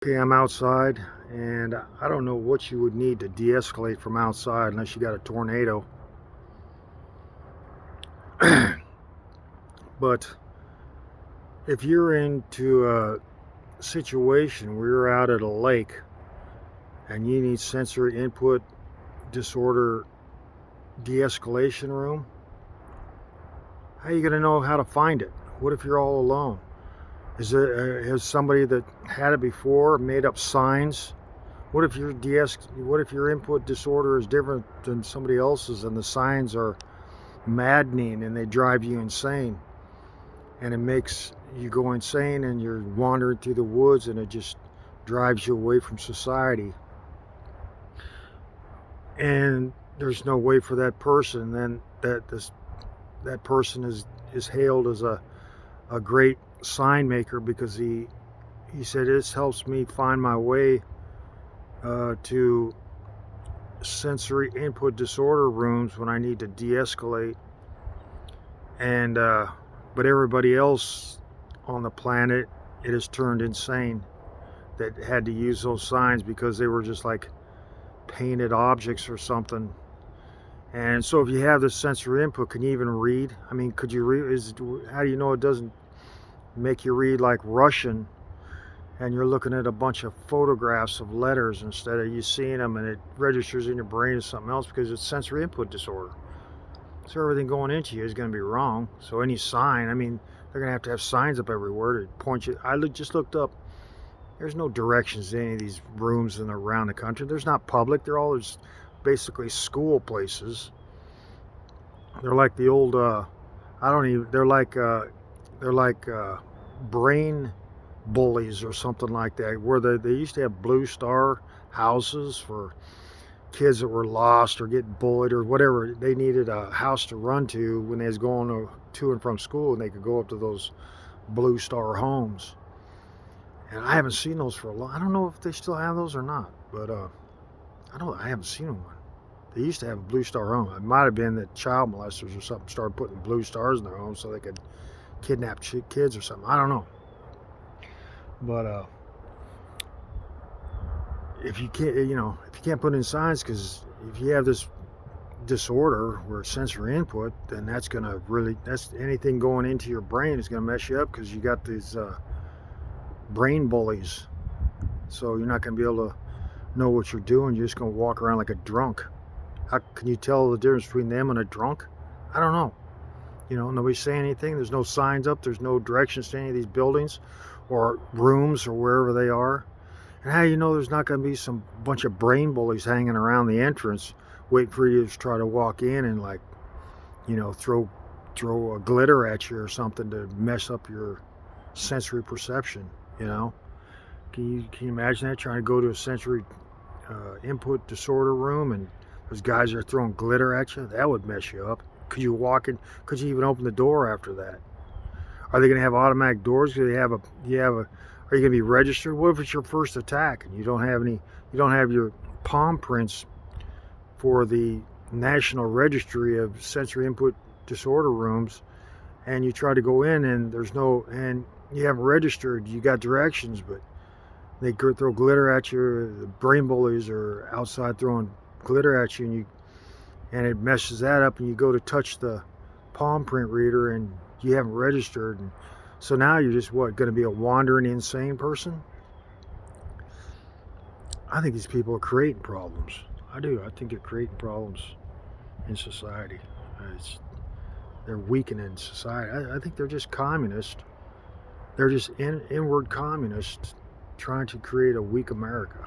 Okay, I'm outside, and I don't know what you would need to de-escalate from outside unless you got a tornado. But if you're into a situation where you're out at a lake and you need sensory input disorder de-escalation room, how are you going to know how to find it? What if you're all alone? Has somebody that had it before made up signs? What if your input disorder is different than somebody else's and the signs are maddening and they drive you insane, and it makes you go insane and you're wandering through the woods and it just drives you away from society, and there's no way for that person then that person is hailed as a great sign maker because he said this helps me find my way to sensory input disorder rooms when I need to de-escalate. And but everybody else on the planet, it has turned insane that had to use those signs because they were just like painted objects or something. And so if you have this sensory input, can you even read? I mean, could you read? How do you know it doesn't make you read like Russian and you're looking at a bunch of photographs of letters instead of you seeing them, and it registers in your brain as something else because it's sensory input disorder? So everything going into you is going to be wrong. So any sign, I mean, they're going to have signs up everywhere to point you. Just looked up. There's no directions to any of these rooms in around the country. There's not public. They're all just basically school places. They're like the old. I don't even. They're like brain bullies or something like that. Where they used to have Blue Star houses for kids that were lost or getting bullied or whatever. They needed a house to run to when they was going to and from school, and they could go up to those Blue Star homes. And I haven't seen those for a long. I don't know if they still have those or not, but I haven't seen one. They used to have a Blue Star home. It might have been that child molesters or something started putting blue stars in their homes so they could kidnap kids or something. I don't know. But if you can't put in signs, because if you have this disorder where sensory input, then that's anything going into your brain is going to mess you up because you got these brain bullies. So you're not going to be able to know what you're doing. You're just going to walk around like a drunk. How can you tell the difference between them and a drunk? I don't know. Nobody's saying anything. There's no signs up. There's no directions to any of these buildings or rooms or wherever they are. And how do you know there's not going to be some bunch of brain bullies hanging around the entrance waiting for you to try to walk in and throw a glitter at you or something to mess up your sensory perception? Can you imagine that, trying to go to a sensory input disorder room and those guys are throwing glitter at you? That would mess you up. Could you walk in? Could you even open the door after that? Are they going to have automatic doors? Do they have are you going to be registered? What if it's your first attack and you don't have your palm prints for the National Registry of Sensory Input Disorder Rooms, and you try to go in and and you haven't registered, you got directions, but they throw glitter at you. The brain bullies are outside throwing glitter at you, and it messes that up, and you go to touch the palm print reader and you haven't registered, and so now you're just going to be a wandering insane person? I think these people are creating problems. I do. I think they're creating problems in society. They're weakening society. I think they're just communists. They're just inward communists trying to create a weak America.